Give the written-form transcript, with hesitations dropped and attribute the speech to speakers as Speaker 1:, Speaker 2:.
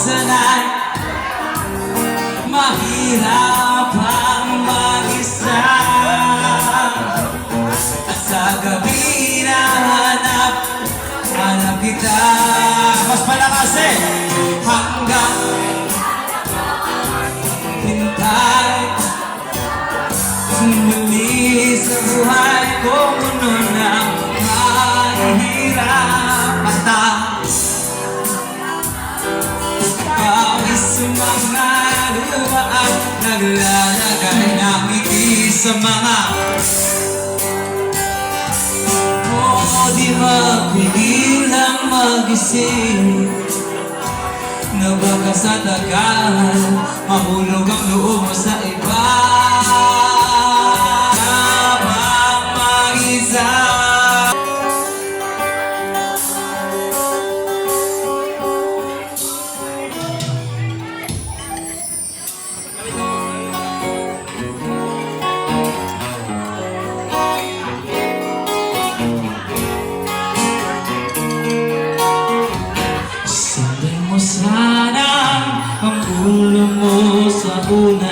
Speaker 1: sanay. Mahirap ang mag-isa, at sa gabi na hanap kita. Mas malakas eh! Hanggang hintay muli sa buhay ko, mundo ng mahirap. Basta pawis sa mga luha at naglalagay ng ngiti sa mga di mapigil ang mag-isip na baka sa tagal mahulog ang loob mo sa iba. Habang mag-isa, sana ang ulo mo sa una